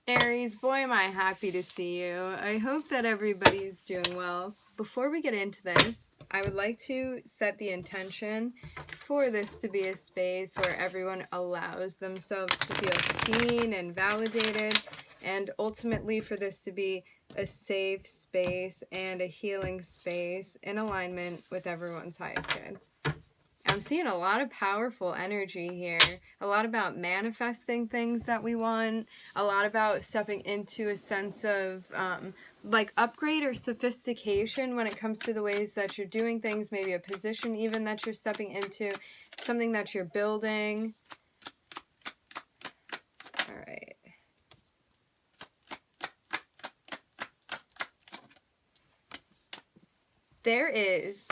Aries, boy, am I happy to see you. I hope that everybody's doing well. Before we get into this, I would like to set the intention for this to be a space where everyone allows themselves to feel seen and validated, and ultimately for this to be a safe space and a healing space in alignment with everyone's highest good. I'm seeing a lot of powerful energy here. A lot about manifesting things that we want. A lot about stepping into a sense of like upgrade or sophistication when it comes to the ways that you're doing things. Maybe a position even that you're stepping into. Something that you're building. All right. There is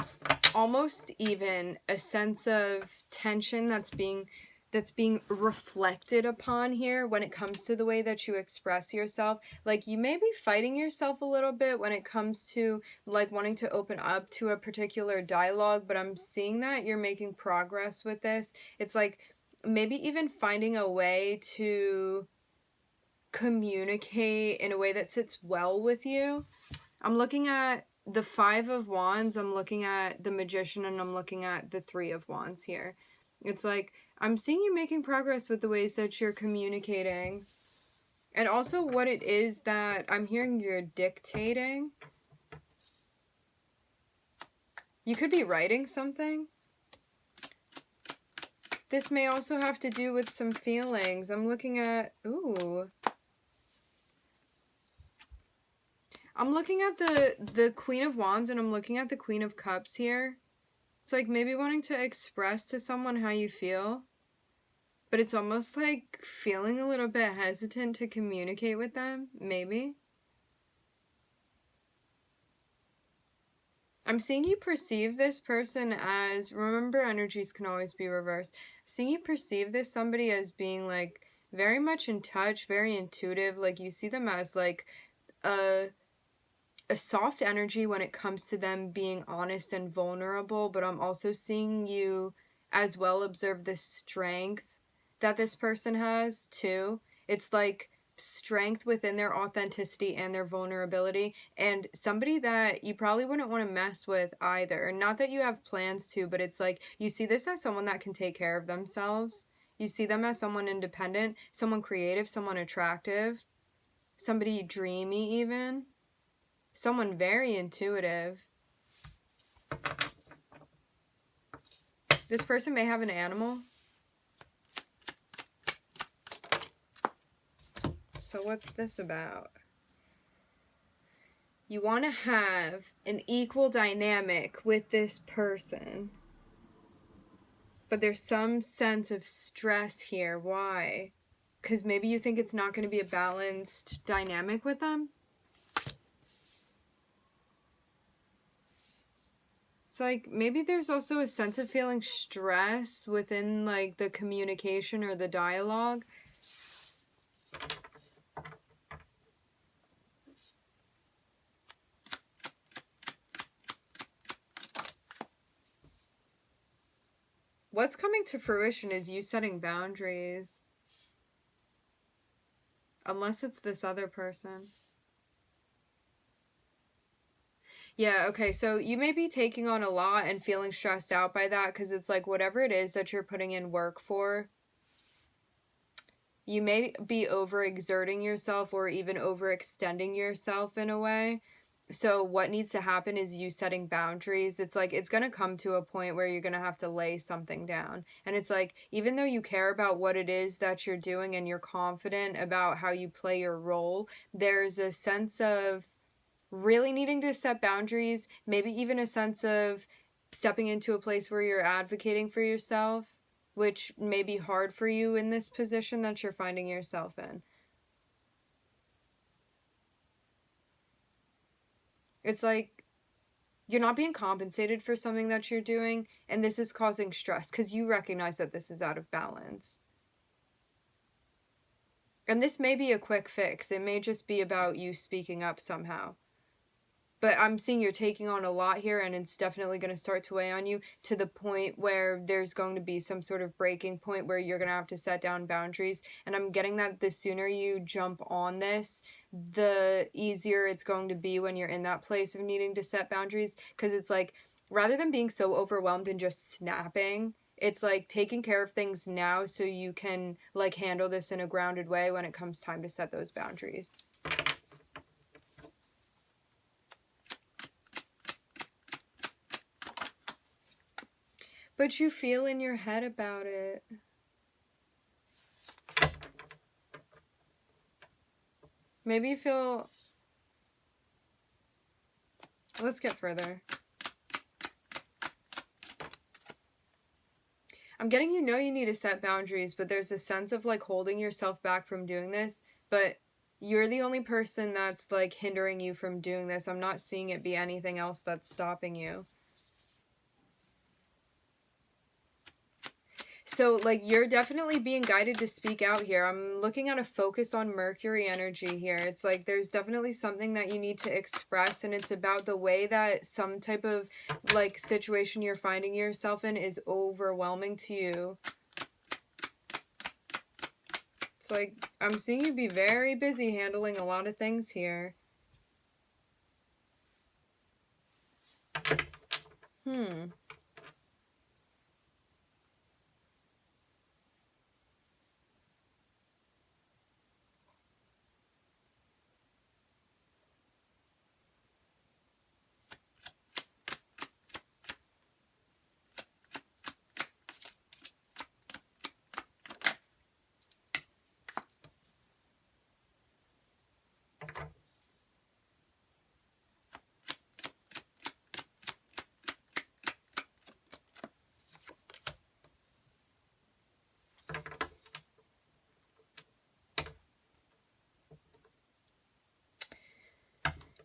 almost even a sense of tension that's being reflected upon here when it comes to the way that you express yourself. Like, you may be fighting yourself a little bit when it comes to like wanting to open up to a particular dialogue, but I'm seeing that you're making progress with this. It's like maybe even finding a way to communicate in a way that sits well with you. I'm looking at the Five of Wands, I'm looking at the Magician, and I'm looking at the Three of Wands here. It's like, I'm seeing you making progress with the ways that you're communicating. And also what it is that I'm hearing you're dictating. You could be writing something. This may also have to do with some feelings. I'm looking at, ooh. I'm looking at the Queen of Wands, and I'm looking at the Queen of Cups here. It's like maybe wanting to express to someone how you feel, but it's almost like feeling a little bit hesitant to communicate with them, maybe. I'm seeing you perceive this person as, remember, energies can always be reversed. I'm seeing you perceive this somebody as being like very much in touch, very intuitive. Like, you see them as like a soft energy when it comes to them being honest and vulnerable, but I'm also seeing you as well observe the strength that this person has too. It's like strength within their authenticity and their vulnerability, and somebody that you probably wouldn't want to mess with either. Not that you have plans to, but it's like you see this as someone that can take care of themselves. You see them as someone independent, someone creative, someone attractive, somebody dreamy even. Someone very intuitive. This person may have an animal. So what's this about? You want to have an equal dynamic with this person. But there's some sense of stress here. Why? Because maybe you think it's not going to be a balanced dynamic with them? It's like maybe there's also a sense of feeling stress within like the communication or the dialogue. What's coming to fruition is you setting boundaries. Unless it's this other person. Yeah, okay, so you may be taking on a lot and feeling stressed out by that because it's like whatever it is that you're putting in work for, you may be overexerting yourself or even overextending yourself in a way. So what needs to happen is you setting boundaries. It's like it's going to come to a point where you're going to have to lay something down. And it's like even though you care about what it is that you're doing and you're confident about how you play your role, there's a sense of really needing to set boundaries, maybe even a sense of stepping into a place where you're advocating for yourself, which may be hard for you in this position that you're finding yourself in. It's like you're not being compensated for something that you're doing, and this is causing stress because you recognize that this is out of balance. And this may be a quick fix. It may just be about you speaking up somehow. But I'm seeing you're taking on a lot here, and it's definitely going to start to weigh on you to the point where there's going to be some sort of breaking point where you're going to have to set down boundaries. And I'm getting that the sooner you jump on this, the easier it's going to be when you're in that place of needing to set boundaries. Because it's like, rather than being so overwhelmed and just snapping, it's like taking care of things now so you can like handle this in a grounded way when it comes time to set those boundaries. But you feel in your head about it. Maybe you feel... Let's get further. I'm getting you know you need to set boundaries, but there's a sense of like holding yourself back from doing this, but you're the only person that's like hindering you from doing this. I'm not seeing it be anything else that's stopping you. So, like, you're definitely being guided to speak out here. I'm looking at a focus on Mercury energy here. It's like there's definitely something that you need to express, and it's about the way that some type of, like, situation you're finding yourself in is overwhelming to you. It's like, I'm seeing you be very busy handling a lot of things here.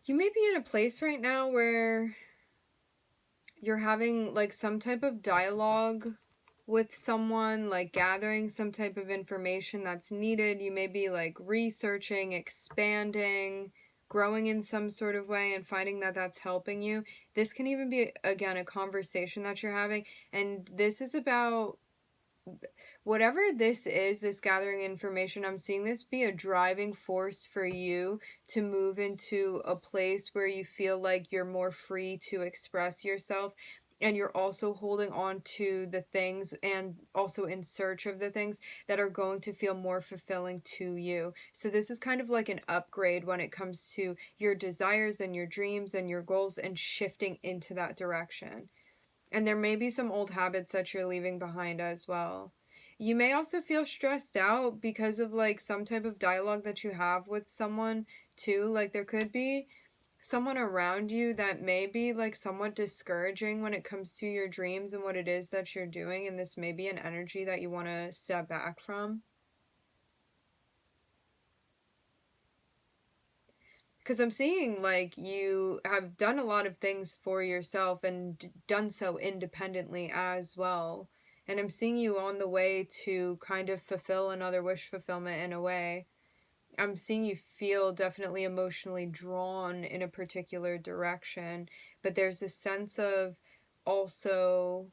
You may be in a place right now where you're having like some type of dialogue with someone, like gathering some type of information that's needed. You may be like researching, expanding, growing in some sort of way and finding that that's helping you. This can even be, again, a conversation that you're having. And this is about whatever this is, this gathering information. I'm seeing this be a driving force for you to move into a place where you feel like you're more free to express yourself, and you're also holding on to the things and also in search of the things that are going to feel more fulfilling to you. So this is kind of like an upgrade when it comes to your desires and your dreams and your goals, and shifting into that direction. And there may be some old habits that you're leaving behind as well. You may also feel stressed out because of like some type of dialogue that you have with someone too. Like there could be someone around you that may be like somewhat discouraging when it comes to your dreams and what it is that you're doing. And this may be an energy that you want to step back from. Because I'm seeing like you have done a lot of things for yourself and done so independently as well. And I'm seeing you on the way to kind of fulfill another wish fulfillment in a way. I'm seeing you feel definitely emotionally drawn in a particular direction, but there's a sense of also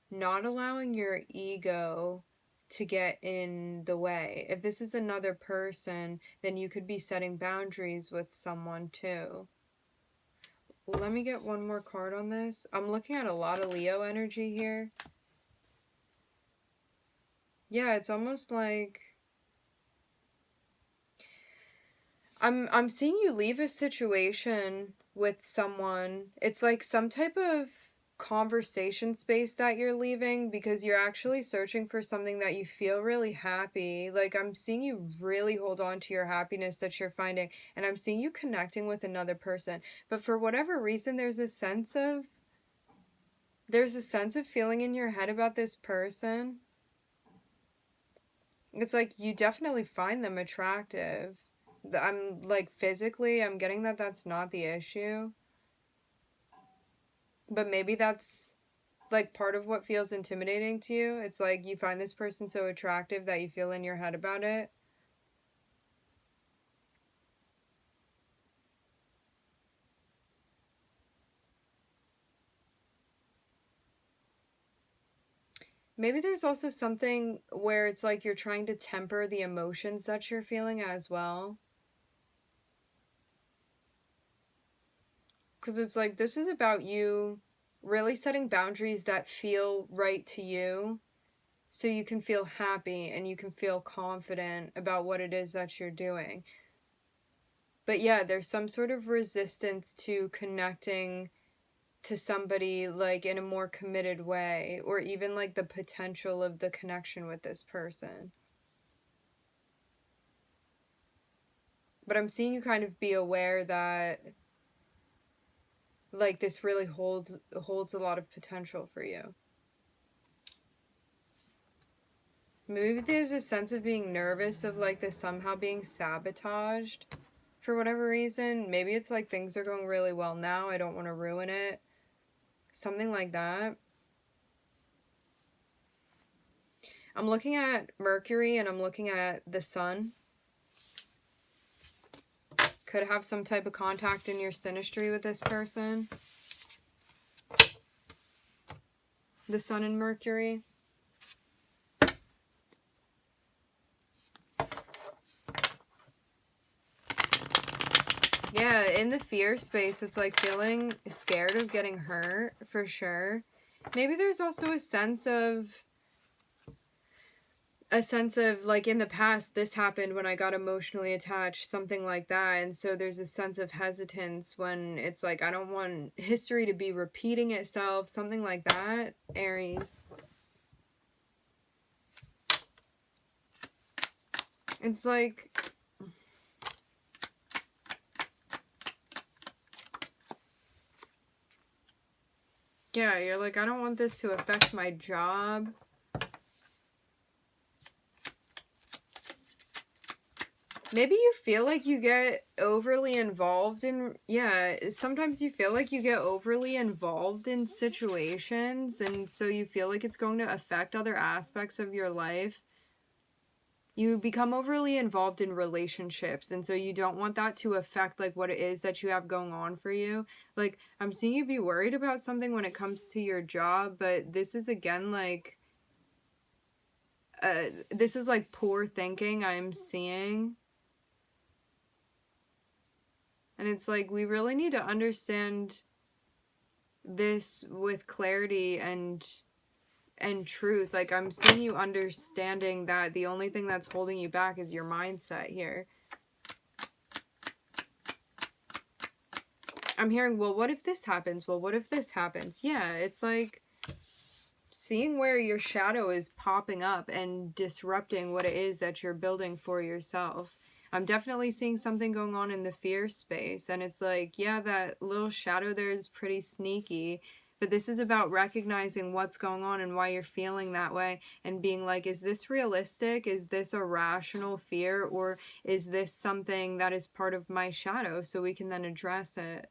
not allowing your ego to get in the way. If this is another person, then you could be setting boundaries with someone too. Let me get one more card on this. I'm looking at a lot of Leo energy here. Yeah, it's almost like I'm seeing you leave a situation with someone. It's like some type of conversation space that you're leaving because you're actually searching for something that you feel really happy. Like I'm seeing you really hold on to your happiness that you're finding, and I'm seeing you connecting with another person. But for whatever reason, there's a sense of feeling in your head about this person. It's like you definitely find them attractive. I'm like physically, I'm getting that that's not the issue. But maybe that's like part of what feels intimidating to you. It's like you find this person so attractive that you feel in your head about it. Maybe there's also something where it's like you're trying to temper the emotions that you're feeling as well. Because it's like this is about you really setting boundaries that feel right to you so you can feel happy and you can feel confident about what it is that you're doing. But yeah, there's some sort of resistance to connecting to somebody like in a more committed way, or even like the potential of the connection with this person. But I'm seeing you kind of be aware that like this really holds a lot of potential for you. Maybe there's a sense of being nervous of like this somehow being sabotaged for whatever reason. Maybe it's like things are going really well now, I don't want to ruin it. Something like that. I'm looking at Mercury and I'm looking at the sun. Could have some type of contact in your synastry with this person. The sun and Mercury. Yeah, in the fear space, it's like feeling scared of getting hurt, for sure. Maybe there's also a sense of like in the past this happened when I got emotionally attached, something like that. And so there's a sense of hesitance when it's like I don't want history to be repeating itself, something like that. Aries. It's like yeah, you're like I don't want this to affect my job. Maybe you feel like you get overly involved in, yeah, sometimes you feel like you get overly involved in situations, and so you feel like it's going to affect other aspects of your life. You become overly involved in relationships, and so you don't want that to affect like what it is that you have going on for you. Like, I'm seeing you be worried about something when it comes to your job, but this is again like this is like poor thinking I'm seeing. And it's like we really need to understand this with clarity and truth. Like I'm seeing you understanding that the only thing that's holding you back is your mindset here. I'm hearing, well, what if this happens? Well, what if this happens? Yeah, it's like seeing where your shadow is popping up and disrupting what it is that you're building for yourself. I'm definitely seeing something going on in the fear space. And it's like, yeah, that little shadow there is pretty sneaky. But this is about recognizing what's going on and why you're feeling that way and being like, is this realistic? Is this a rational fear? Or is this something that is part of my shadow so we can then address it?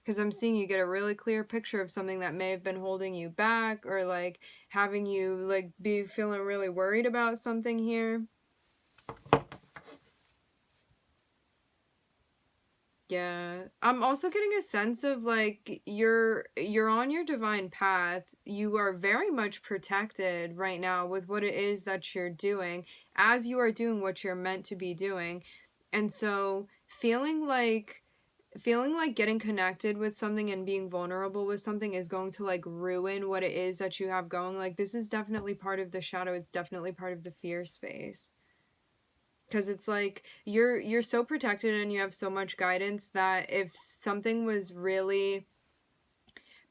Because I'm seeing you get a really clear picture of something that may have been holding you back or like having you like be feeling really worried about something here. Yeah. I'm also getting a sense of like you're on your divine path. You are very much protected right now with what it is that you're doing as you are doing what you're meant to be doing. And so feeling like getting connected with something and being vulnerable with something is going to like ruin what it is that you have going. Like this is definitely part of the shadow. It's definitely part of the fear space. Because it's like you're so protected and you have so much guidance that if something was really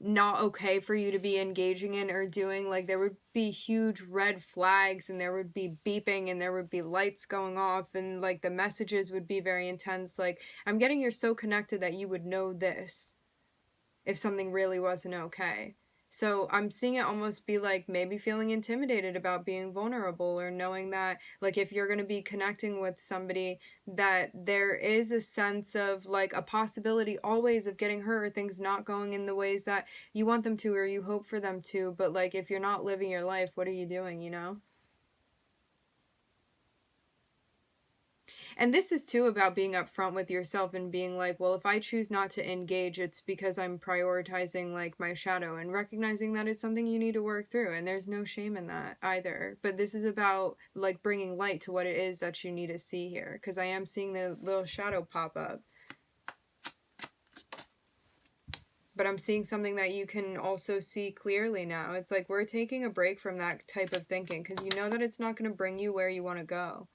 not okay for you to be engaging in or doing, like there would be huge red flags and there would be beeping and there would be lights going off and like the messages would be very intense. Like I'm getting you're so connected that you would know this if something really wasn't okay. So I'm seeing it almost be like maybe feeling intimidated about being vulnerable or knowing that like if you're going to be connecting with somebody that there is a sense of like a possibility always of getting hurt or things not going in the ways that you want them to or you hope for them to, but like if you're not living your life, what are you doing, you know? And this is too about being upfront with yourself and being like, well, if I choose not to engage, it's because I'm prioritizing like my shadow, and recognizing that it's something you need to work through. And there's no shame in that either. But this is about like bringing light to what it is that you need to see here. Because I am seeing the little shadow pop up. But I'm seeing something that you can also see clearly now. It's like we're taking a break from that type of thinking because you know that it's not going to bring you where you want to go.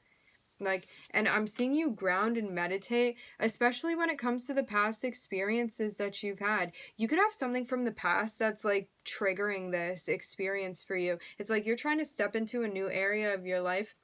Like, and I'm seeing you ground and meditate, especially when it comes to the past experiences that you've had. You could have something from the past that's like triggering this experience for you. It's like you're trying to step into a new area of your life,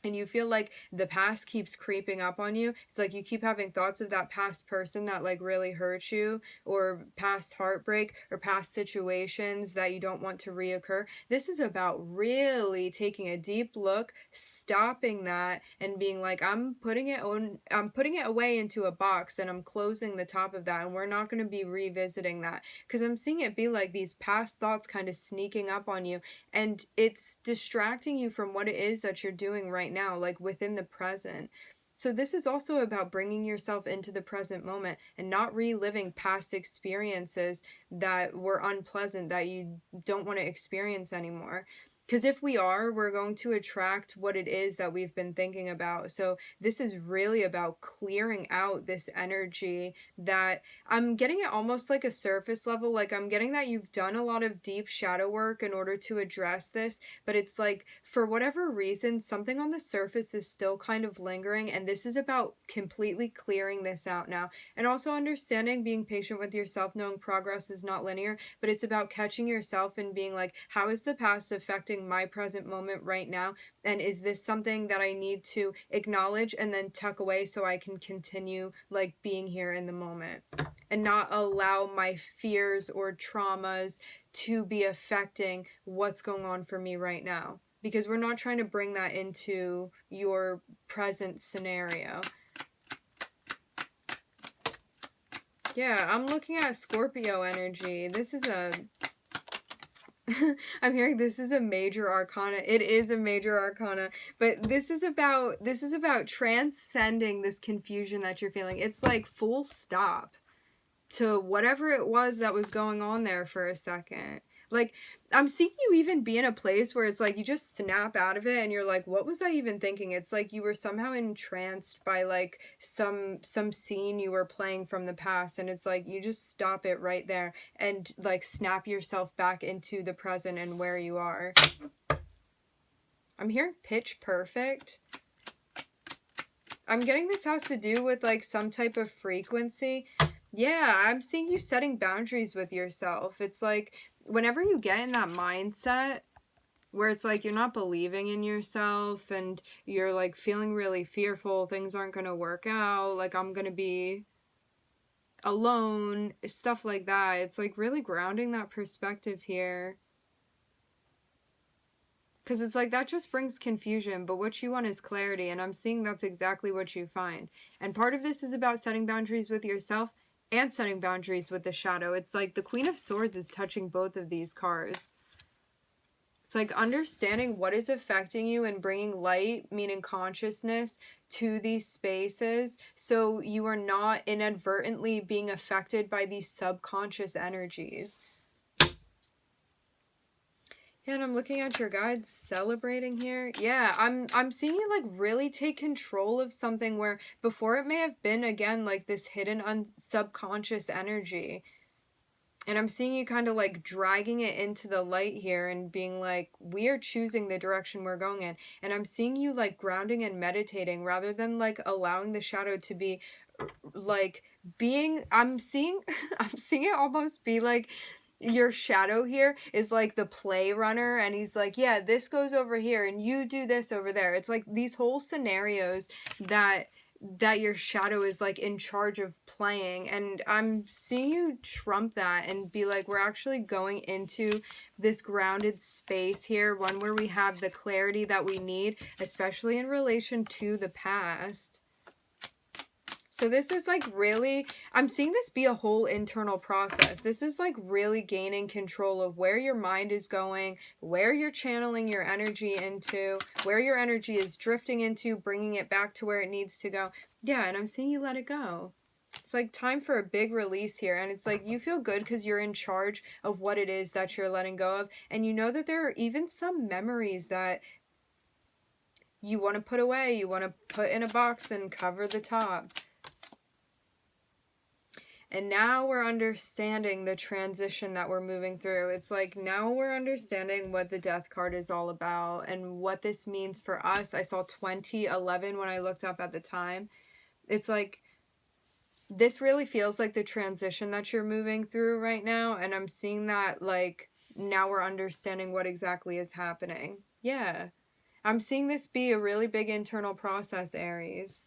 and you feel like the past keeps creeping up on you. It's like you keep having thoughts of that past person that like really hurt you, or past heartbreak, or past situations that you don't want to reoccur. This is about really taking a deep look, stopping that, and being like, I'm putting it away into a box, and I'm closing the top of that, and we're not going to be revisiting that. Because I'm seeing it be like these past thoughts kind of sneaking up on you, and it's distracting you from what it is that you're doing right now, like within the present. So this is also about bringing yourself into the present moment and not reliving past experiences that were unpleasant, that you don't want to experience anymore. Because if we are, we're going to attract what it is that we've been thinking about. So this is really about clearing out this energy that I'm getting it almost like a surface level. Like I'm getting that you've done a lot of deep shadow work in order to address this, but it's like for whatever reason, something on the surface is still kind of lingering. And this is about completely clearing this out now. And also understanding, being patient with yourself, knowing progress is not linear, but it's about catching yourself and being like, how is the past affecting my present moment right now? And is this something that I need to acknowledge and then tuck away so I can continue like being here in the moment, and not allow my fears or traumas to be affecting what's going on for me right now? Because we're not trying to bring that into your present scenario. Yeah, I'm looking at Scorpio energy. This is a I'm hearing this is a major arcana. It is a major arcana, but this is about transcending this confusion that you're feeling. It's like full stop to whatever it was that was going on there for a second. Like, I'm seeing you even be in a place where it's like you just snap out of it and you're like, what was I even thinking? It's like you were somehow entranced by like some scene you were playing from the past, and it's like you just stop it right there and like snap yourself back into the present and where you are. I'm hearing pitch perfect. I'm getting this has to do with like some type of frequency. Yeah, I'm seeing you setting boundaries with yourself. It's like whenever you get in that mindset where it's like you're not believing in yourself and you're like feeling really fearful, things aren't going to work out, like I'm going to be alone, stuff like that. It's like really grounding that perspective here. Because it's like that just brings confusion, but what you want is clarity, and I'm seeing that's exactly what you find. And part of this is about setting boundaries with yourself and setting boundaries with the shadow. It's like the Queen of Swords is touching both of these cards. It's like understanding what is affecting you and bringing light, meaning consciousness, to these spaces so you are not inadvertently being affected by these subconscious energies. Yeah, and I'm looking at your guides celebrating here. Yeah, I'm seeing you like really take control of something where before it may have been again like this hidden subconscious energy. And I'm seeing you kind of like dragging it into the light here and being like, we are choosing the direction we're going in. And I'm seeing you like grounding and meditating rather than like allowing the shadow to be like being, I'm seeing it almost be like your shadow here is like the play runner, and he's like, yeah, this goes over here and you do this over there. It's like these whole scenarios that your shadow is like in charge of playing, and I'm seeing you trump that and be like, we're actually going into this grounded space here, one where we have the clarity that we need, especially in relation to the past. So this is like really, I'm seeing this be a whole internal process. This is like really gaining control of where your mind is going, where you're channeling your energy into, where your energy is drifting into, bringing it back to where it needs to go. Yeah, and I'm seeing you let it go. It's like time for a big release here. And it's like you feel good because you're in charge of what it is that you're letting go of. And you know that there are even some memories that you want to put away, you want to put in a box and cover the top. And now we're understanding the transition that we're moving through. It's like now we're understanding what the death card is all about and what this means for us. I saw 2011 when I looked up at the time. It's like this really feels like the transition that you're moving through right now. And I'm seeing that like now we're understanding what exactly is happening. Yeah. I'm seeing this be a really big internal process, Aries.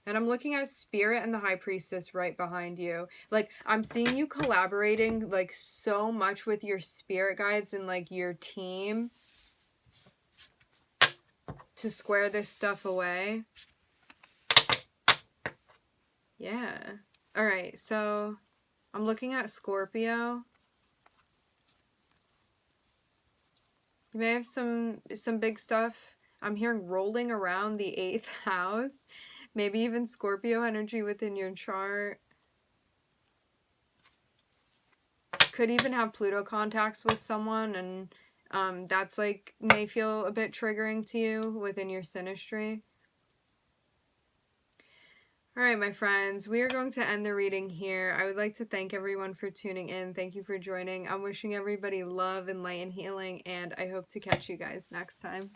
And I'm looking at Spirit and the High Priestess right behind you. Like, I'm seeing you collaborating, like, so much with your spirit guides and, like, your team to square this stuff away. Yeah. Alright, so I'm looking at Scorpio. You may have some big stuff. I'm hearing rolling around the 8th house. Maybe even Scorpio energy within your chart. Could even have Pluto contacts with someone, and that's like may feel a bit triggering to you within your synastry. All right, my friends, we are going to end the reading here. I would like to thank everyone for tuning in. Thank you for joining. I'm wishing everybody love and light and healing, and I hope to catch you guys next time.